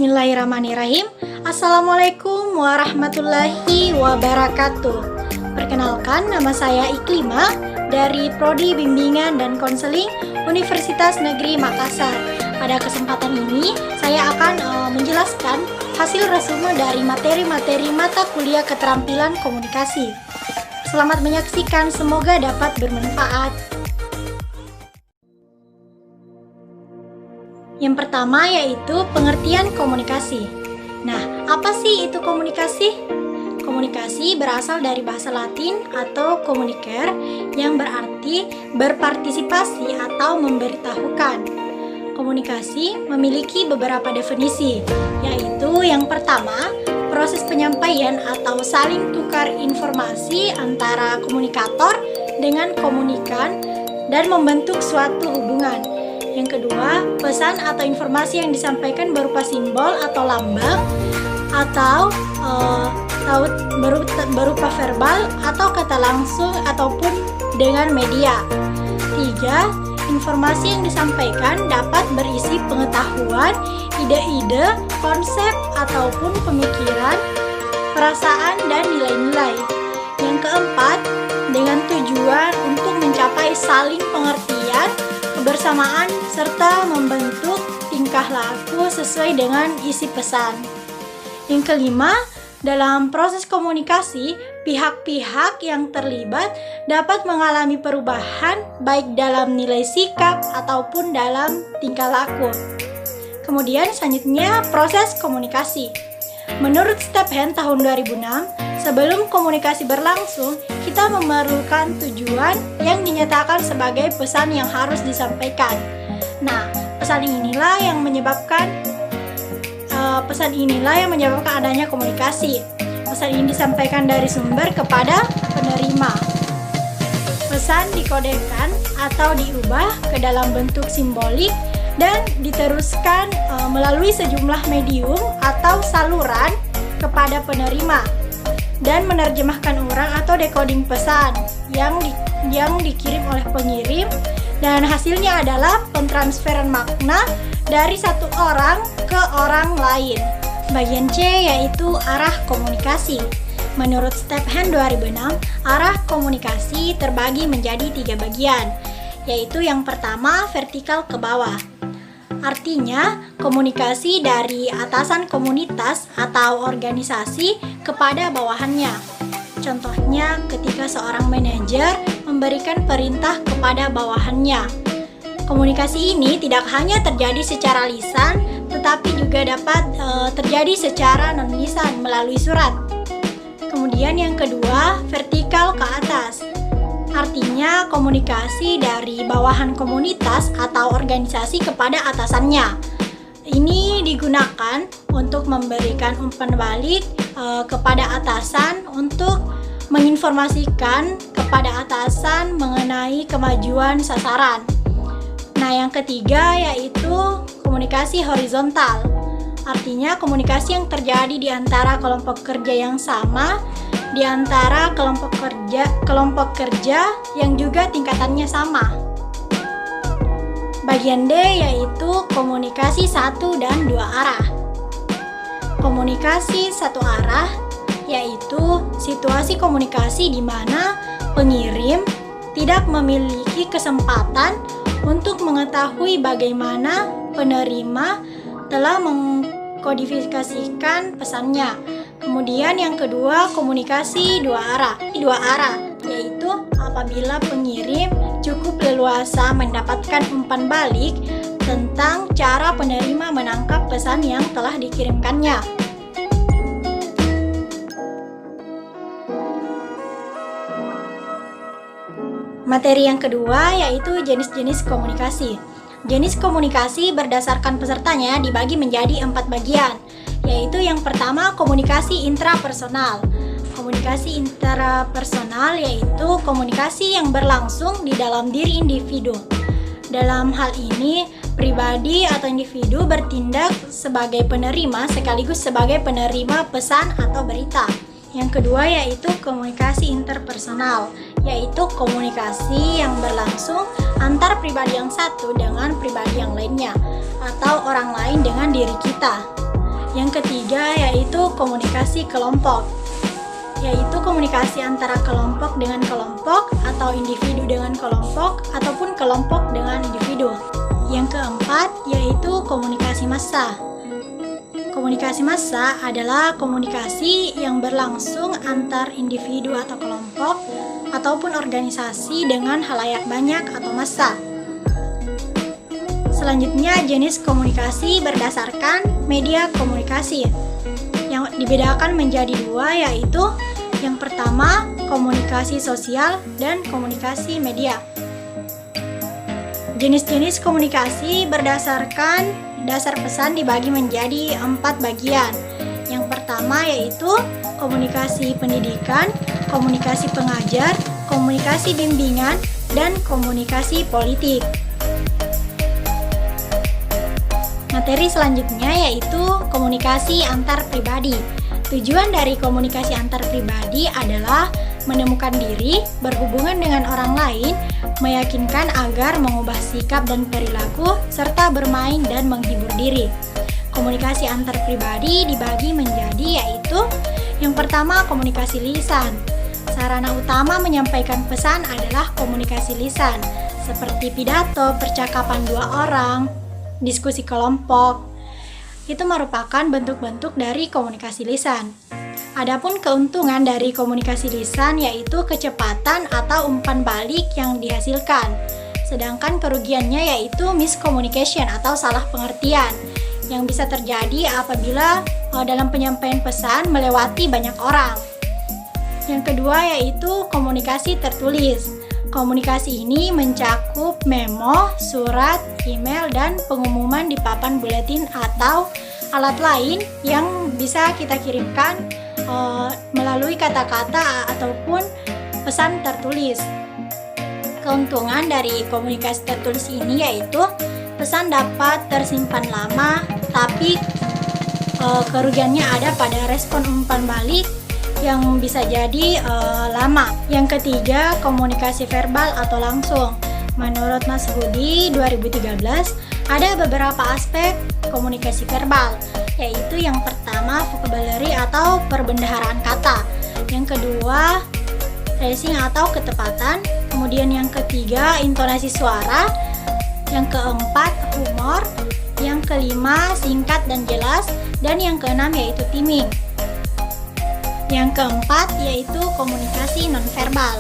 Bismillahirrahmanirrahim. Assalamualaikum warahmatullahi wabarakatuh. Perkenalkan, nama saya Iklima dari Prodi Bimbingan dan Konseling Universitas Negeri Makassar. Pada kesempatan ini, saya akan menjelaskan hasil resume dari materi-materi mata kuliah keterampilan komunikasi. Selamat menyaksikan, semoga dapat bermanfaat. Yang pertama yaitu pengertian komunikasi. Nah, apa sih itu komunikasi? Komunikasi berasal dari bahasa Latin atau communicare yang berarti berpartisipasi atau memberitahukan. Komunikasi memiliki beberapa definisi, yaitu yang pertama, proses penyampaian atau saling tukar informasi antara komunikator dengan komunikan dan membentuk suatu hubungan. Yang kedua, pesan atau informasi yang disampaikan berupa simbol atau lambang atau berupa verbal atau kata langsung ataupun dengan media. Tiga, informasi yang disampaikan dapat berisi pengetahuan, ide-ide, konsep ataupun pemikiran, perasaan, dan nilai-nilai. Yang keempat, dengan tujuan untuk mencapai saling pengertian, kebersamaan, serta membentuk tingkah laku sesuai dengan isi pesan. Yang kelima, dalam proses komunikasi, pihak-pihak yang terlibat dapat mengalami perubahan baik dalam nilai sikap ataupun dalam tingkah laku. Kemudian selanjutnya, proses komunikasi. Menurut Stephen tahun 2006, sebelum komunikasi berlangsung, kita memerlukan tujuan yang dinyatakan sebagai pesan yang harus disampaikan. Nah, pesan inilah yang menyebabkan adanya komunikasi. Pesan ini disampaikan dari sumber kepada penerima. Pesan dikodekan atau diubah ke dalam bentuk simbolik dan diteruskan melalui sejumlah medium atau saluran kepada penerima, dan menerjemahkan ulang atau decoding pesan yang dikirim oleh pengirim, dan hasilnya adalah pentransferan makna dari satu orang ke orang lain. Bagian C yaitu arah komunikasi. Menurut Stephen 2006, arah komunikasi terbagi menjadi 3 bagian, yaitu yang pertama vertikal ke bawah. Artinya, komunikasi dari atasan komunitas atau organisasi kepada bawahannya. Contohnya, ketika seorang manajer memberikan perintah kepada bawahannya. Komunikasi ini tidak hanya terjadi secara lisan, tetapi juga dapat terjadi secara non-lisan melalui surat. Kemudian yang kedua, vertikal ke atas. Artinya komunikasi dari bawahan komunitas atau organisasi kepada atasannya. Ini digunakan untuk memberikan umpan balik kepada atasan untuk menginformasikan kepada atasan mengenai kemajuan sasaran. Nah, yang ketiga yaitu komunikasi horizontal. Artinya komunikasi yang terjadi di antara kelompok kerja yang sama, di antara kelompok kerja yang juga tingkatannya sama. Bagian D yaitu komunikasi satu dan dua arah. Komunikasi satu arah yaitu situasi komunikasi di mana pengirim tidak memiliki kesempatan untuk mengetahui bagaimana penerima telah mengkodifikasikan pesannya. Kemudian yang kedua, komunikasi dua arah, yaitu apabila pengirim cukup leluasa mendapatkan umpan balik tentang cara penerima menangkap pesan yang telah dikirimkannya. Materi yang kedua yaitu jenis-jenis komunikasi. Jenis komunikasi berdasarkan pesertanya dibagi menjadi 4 bagian, yaitu yang pertama komunikasi intrapersonal. Komunikasi intrapersonal yaitu komunikasi yang berlangsung di dalam diri individu. Dalam hal ini, pribadi atau individu bertindak sebagai penerima sekaligus sebagai penerima pesan atau berita. Yang kedua yaitu komunikasi interpersonal, yaitu komunikasi yang berlangsung antar pribadi yang satu dengan pribadi yang lainnya, atau orang lain dengan diri kita. Yang ketiga yaitu komunikasi kelompok, yaitu komunikasi antara kelompok dengan kelompok atau individu dengan kelompok ataupun kelompok dengan individu. Yang keempat yaitu komunikasi massa. Komunikasi massa adalah komunikasi yang berlangsung antar individu atau kelompok ataupun organisasi dengan halayak banyak atau massa. Selanjutnya, jenis komunikasi berdasarkan media komunikasi yang dibedakan menjadi dua, yaitu yang pertama komunikasi sosial dan komunikasi media. Jenis-jenis komunikasi berdasarkan dasar pesan dibagi menjadi 4 bagian. Yang pertama yaitu komunikasi pendidikan, komunikasi pengajar, komunikasi bimbingan, dan komunikasi politik. Materi selanjutnya yaitu komunikasi antar pribadi. Tujuan dari komunikasi antar pribadi adalah menemukan diri, berhubungan dengan orang lain, meyakinkan agar mengubah sikap dan perilaku, serta bermain dan menghibur diri. Komunikasi antar pribadi dibagi menjadi yaitu yang pertama komunikasi lisan. Sarana utama menyampaikan pesan adalah komunikasi lisan, seperti pidato, percakapan dua orang, diskusi kelompok. Itu merupakan bentuk-bentuk dari komunikasi lisan. Adapun keuntungan dari komunikasi lisan yaitu kecepatan atau umpan balik yang dihasilkan. Sedangkan kerugiannya yaitu miscommunication atau salah pengertian yang bisa terjadi apabila dalam penyampaian pesan melewati banyak orang. Yang kedua yaitu komunikasi tertulis. Komunikasi ini mencakup memo, surat, email, dan pengumuman di papan buletin atau alat lain yang bisa kita kirimkan melalui kata-kata ataupun pesan tertulis. Keuntungan dari komunikasi tertulis ini yaitu pesan dapat tersimpan lama, tapi kerugiannya ada pada respon umpan balik yang bisa jadi lama. Yang ketiga, komunikasi verbal atau langsung. Menurut Mas Hudi 2013, ada beberapa aspek komunikasi verbal, yaitu yang pertama vocabulary atau perbendaharaan kata, yang kedua phrasing atau ketepatan, kemudian yang ketiga intonasi suara, yang keempat humor, yang kelima singkat dan jelas, dan yang keenam yaitu timing. Yang keempat yaitu komunikasi nonverbal.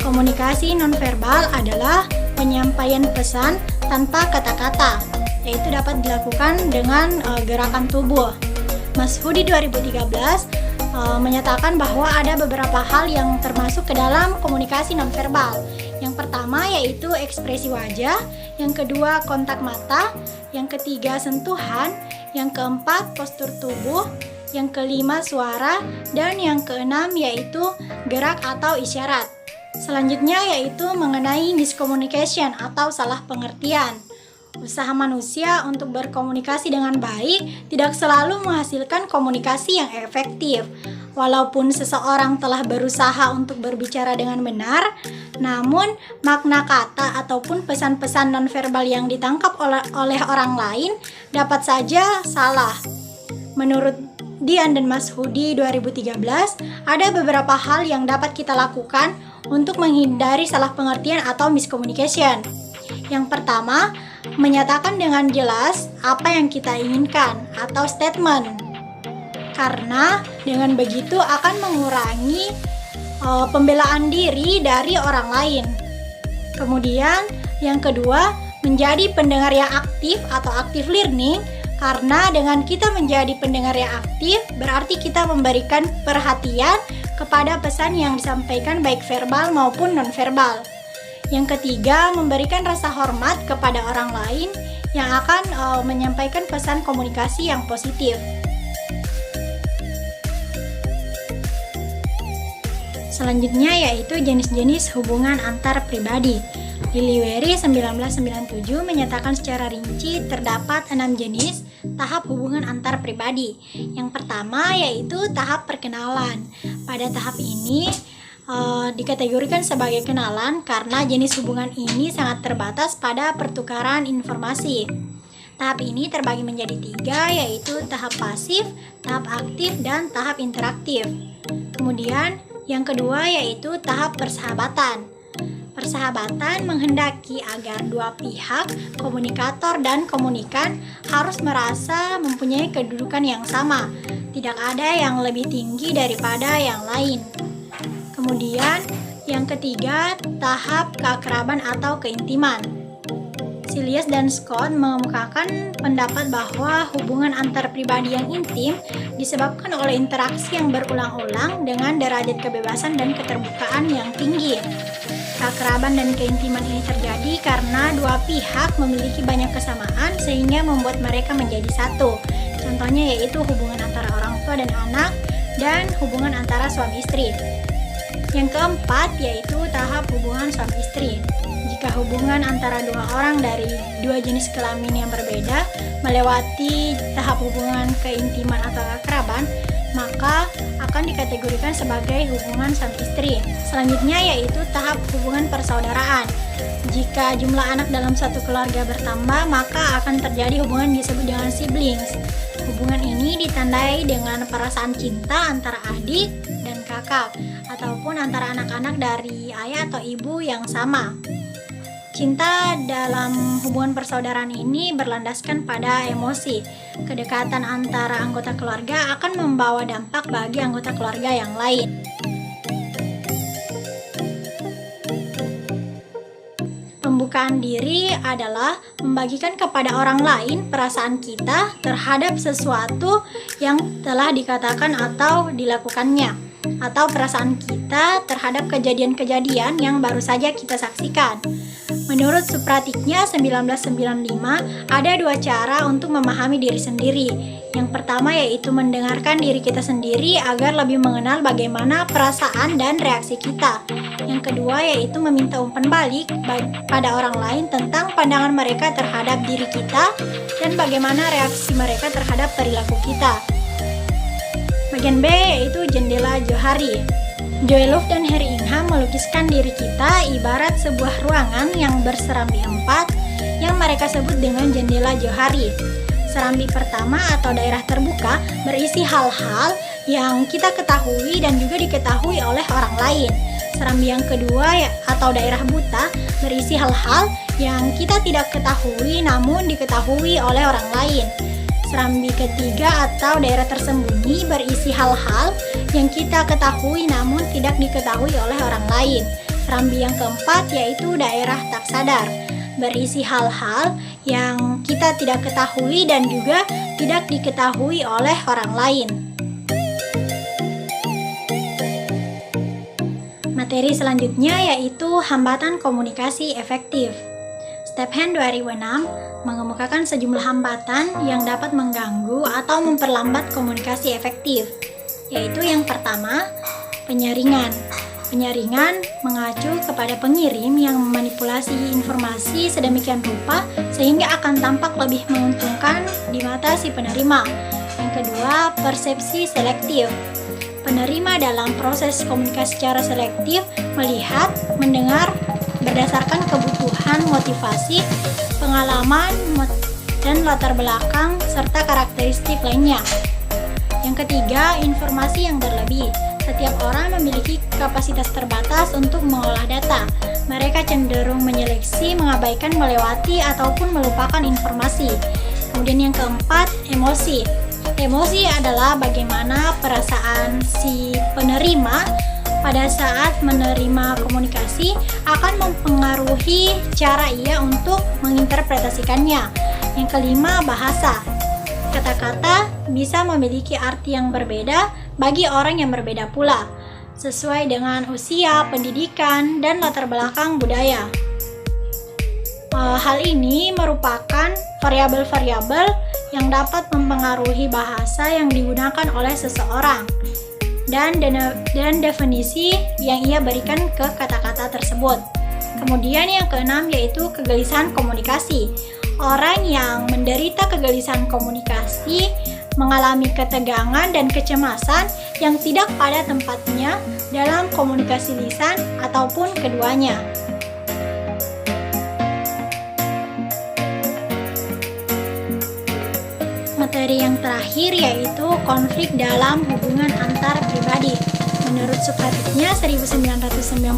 Komunikasi nonverbal adalah penyampaian pesan tanpa kata-kata, yaitu dapat dilakukan dengan gerakan tubuh. Mas Hudi 2013 menyatakan bahwa ada beberapa hal yang termasuk ke dalam komunikasi nonverbal. Yang pertama yaitu ekspresi wajah, yang kedua kontak mata, yang ketiga sentuhan, yang keempat postur tubuh, yang kelima suara, dan yang keenam yaitu gerak atau isyarat. Selanjutnya yaitu mengenai miscommunication atau salah pengertian. Usaha manusia untuk berkomunikasi dengan baik tidak selalu menghasilkan komunikasi yang efektif. Walaupun seseorang telah berusaha untuk berbicara dengan benar, namun makna kata ataupun pesan-pesan nonverbal yang ditangkap oleh orang lain dapat saja salah. Menurut Dian dan Mas Hudi 2013, ada beberapa hal yang dapat kita lakukan untuk menghindari salah pengertian atau miscommunication. Yang pertama, menyatakan dengan jelas apa yang kita inginkan atau statement. Karena dengan begitu akan mengurangi pembelaan diri dari orang lain. Kemudian, yang kedua, menjadi pendengar yang aktif atau active learning. Karena dengan kita menjadi pendengar yang aktif, berarti kita memberikan perhatian kepada pesan yang disampaikan baik verbal maupun nonverbal. Yang ketiga, memberikan rasa hormat kepada orang lain yang akan menyampaikan pesan komunikasi yang positif. Selanjutnya yaitu jenis-jenis hubungan antar pribadi. Liliweri 1997 menyatakan secara rinci terdapat 6 jenis tahap hubungan antar pribadi. Yang pertama yaitu tahap perkenalan. Pada tahap ini dikategorikan sebagai kenalan karena jenis hubungan ini sangat terbatas pada pertukaran informasi. Tahap ini terbagi menjadi 3, yaitu tahap pasif, tahap aktif, dan tahap interaktif. Kemudian yang kedua yaitu tahap persahabatan. Persahabatan menghendaki agar dua pihak, komunikator dan komunikan, harus merasa mempunyai kedudukan yang sama. Tidak ada yang lebih tinggi daripada yang lain. Kemudian yang ketiga, tahap keakraban atau keintiman. Silius dan Scott mengemukakan pendapat bahwa hubungan antar pribadi yang intim disebabkan oleh interaksi yang berulang-ulang dengan derajat kebebasan dan keterbukaan yang tinggi. Keakraban dan keintiman ini terjadi karena dua pihak memiliki banyak kesamaan sehingga membuat mereka menjadi satu. Contohnya yaitu hubungan antara orang tua dan anak dan hubungan antara suami istri. Yang keempat yaitu tahap hubungan suami istri. Jika hubungan antara dua orang dari dua jenis kelamin yang berbeda melewati tahap hubungan keintiman atau keakraban, maka akan dikategorikan sebagai hubungan suami istri. Selanjutnya yaitu tahap hubungan persaudaraan. Jika jumlah anak dalam satu keluarga bertambah, maka akan terjadi hubungan disebut dengan siblings. Hubungan ini ditandai dengan perasaan cinta antara adik dan kakak, ataupun antara anak-anak dari ayah atau ibu yang sama. Cinta dalam hubungan persaudaraan ini berlandaskan pada emosi. Kedekatan antara anggota keluarga akan membawa dampak bagi anggota keluarga yang lain. Pembukaan diri adalah membagikan kepada orang lain perasaan kita terhadap sesuatu yang telah dikatakan atau dilakukannya, atau perasaan kita terhadap kejadian-kejadian yang baru saja kita saksikan. Menurut Supratiknya 1995, ada dua cara untuk memahami diri sendiri. Yang pertama yaitu mendengarkan diri kita sendiri agar lebih mengenal bagaimana perasaan dan reaksi kita. Yang kedua yaitu meminta umpan balik pada orang lain tentang pandangan mereka terhadap diri kita dan bagaimana reaksi mereka terhadap perilaku kita. Bagian B yaitu jendela Johari. Joelof dan Harry Ingham melukiskan diri kita ibarat sebuah ruangan yang berserambi 4 yang mereka sebut dengan jendela Johari. Serambi pertama atau daerah terbuka berisi hal-hal yang kita ketahui dan juga diketahui oleh orang lain. Serambi yang kedua atau daerah buta berisi hal-hal yang kita tidak ketahui namun diketahui oleh orang lain. Serambi ketiga atau daerah tersembunyi berisi hal-hal yang kita ketahui namun tidak diketahui oleh orang lain. Serambi yang keempat yaitu daerah tak sadar, berisi hal-hal yang kita tidak ketahui dan juga tidak diketahui oleh orang lain. Materi selanjutnya yaitu hambatan komunikasi efektif. Stephen 2006 mengemukakan sejumlah hambatan yang dapat mengganggu atau memperlambat komunikasi efektif, yaitu yang pertama, penyaringan. Penyaringan mengacu kepada pengirim yang memanipulasi informasi sedemikian rupa sehingga akan tampak lebih menguntungkan di mata si penerima. Yang kedua, persepsi selektif. Penerima dalam proses komunikasi secara selektif melihat, mendengar, berdasarkan kebutuhan, motivasi, pengalaman, dan latar belakang, serta karakteristik lainnya. Yang ketiga, informasi yang berlebih. Setiap orang memiliki kapasitas terbatas untuk mengolah data. Mereka cenderung menyeleksi, mengabaikan, melewati, ataupun melupakan informasi. Kemudian yang keempat, emosi. Emosi adalah bagaimana perasaan si penerima pada saat menerima komunikasi akan mempengaruhi cara ia untuk menginterpretasikannya. Yang kelima, bahasa. Kata-kata bisa memiliki arti yang berbeda bagi orang yang berbeda pula, sesuai dengan usia, pendidikan, dan latar belakang budaya. Hal ini merupakan variabel-variabel yang dapat mempengaruhi bahasa yang digunakan oleh seseorang dan definisi yang ia berikan ke kata-kata tersebut. Kemudian yang keenam yaitu kegelisahan komunikasi. Orang yang menderita kegelisahan komunikasi mengalami ketegangan dan kecemasan yang tidak pada tempatnya dalam komunikasi lisan ataupun keduanya. Dari yang terakhir yaitu konflik dalam hubungan antar pribadi. Menurut Socrates-nya 1995,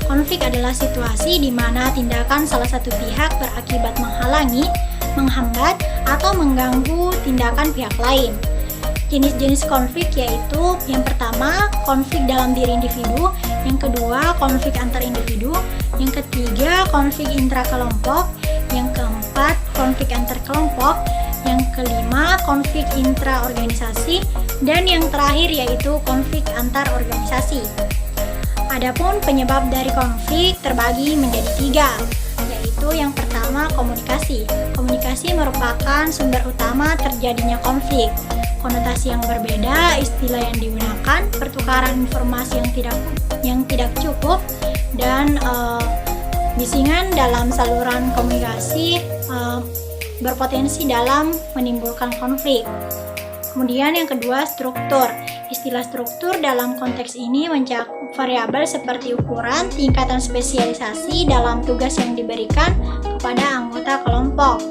konflik adalah situasi di mana tindakan salah satu pihak berakibat menghalangi, menghambat, atau mengganggu tindakan pihak lain. Jenis-jenis konflik yaitu yang pertama, konflik dalam diri individu, yang kedua, konflik antar individu, yang ketiga, konflik intrakelompok, yang keempat, konflik antar kelompok, yang kelima, konflik intraorganisasi, dan yang terakhir yaitu konflik antar organisasi. Adapun penyebab dari konflik terbagi menjadi 3, yaitu yang pertama, komunikasi. Komunikasi merupakan sumber utama terjadinya konflik. Konotasi yang berbeda, istilah yang digunakan, pertukaran informasi yang tidak cukup, dan bisingan dalam saluran komunikasi berpotensi dalam menimbulkan konflik. Kemudian yang kedua, struktur. Istilah struktur dalam konteks ini mencakup variabel seperti ukuran, tingkatan spesialisasi dalam tugas yang diberikan kepada anggota kelompok,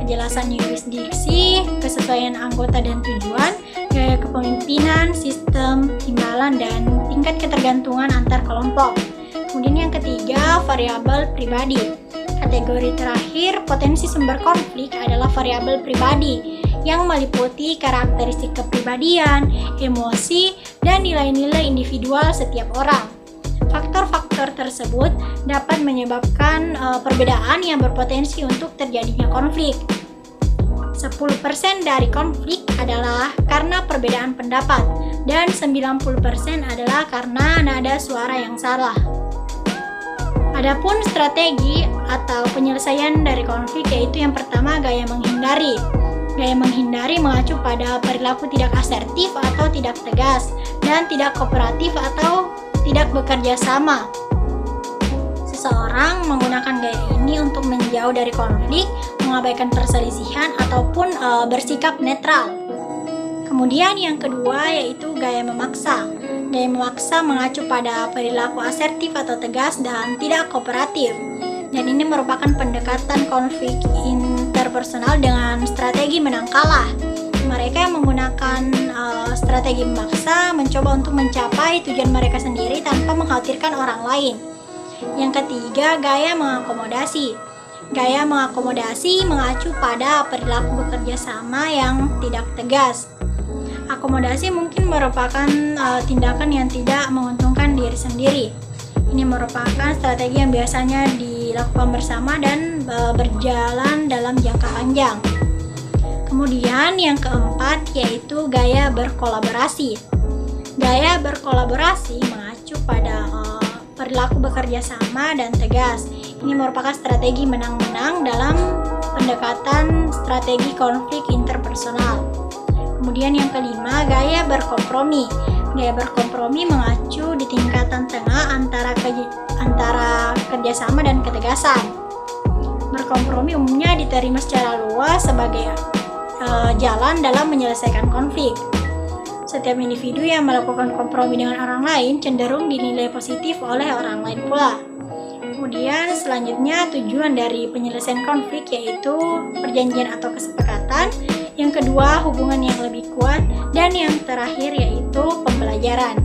kejelasan yurisdiksi, kesesuaian anggota dan tujuan, gaya kepemimpinan, sistem timbalan, dan tingkat ketergantungan antar kelompok. Kemudian yang ketiga, variabel pribadi. Kategori terakhir, potensi sumber konflik adalah variabel pribadi yang meliputi karakteristik kepribadian, emosi, dan nilai-nilai individual setiap orang. Faktor-faktor tersebut dapat menyebabkan perbedaan yang berpotensi untuk terjadinya konflik. 10% dari konflik adalah karena perbedaan pendapat, dan 90% adalah karena nada suara yang salah. Adapun strategi atau penyelesaian dari konflik yaitu yang pertama, gaya menghindari. Gaya menghindari mengacu pada perilaku tidak asertif atau tidak tegas, dan tidak kooperatif atau tidak bekerja sama. Seseorang menggunakan gaya ini untuk menjauh dari konflik, mengabaikan perselisihan, ataupun bersikap netral. Kemudian yang kedua yaitu gaya memaksa. Gaya memaksa mengacu pada perilaku asertif atau tegas dan tidak kooperatif. Dan ini merupakan pendekatan konflik interpersonal dengan strategi menang kalah. Mereka yang menggunakan strategi memaksa mencoba untuk mencapai tujuan mereka sendiri tanpa mengkhawatirkan orang lain. Yang ketiga, gaya mengakomodasi. Gaya mengakomodasi mengacu pada perilaku bekerja sama yang tidak tegas. Akomodasi mungkin merupakan tindakan yang tidak menguntungkan diri sendiri. Ini merupakan strategi yang biasanya dilakukan bersama dan berjalan dalam jangka panjang. Kemudian yang keempat yaitu gaya berkolaborasi. Gaya berkolaborasi mengacu pada perilaku bekerja sama dan tegas. Ini merupakan strategi menang-menang dalam pendekatan strategi konflik interpersonal. Kemudian yang kelima, gaya berkompromi. Gaya berkompromi mengacu di tingkatan tengah antara kerjasama dan ketegasan. Berkompromi umumnya diterima secara luas sebagai jalan dalam menyelesaikan konflik. Setiap individu yang melakukan kompromi dengan orang lain cenderung dinilai positif oleh orang lain pula. Kemudian selanjutnya tujuan dari penyelesaian konflik yaitu perjanjian atau kesepakatan. Yang kedua, hubungan yang lebih kuat, dan yang terakhir yaitu pembelajaran.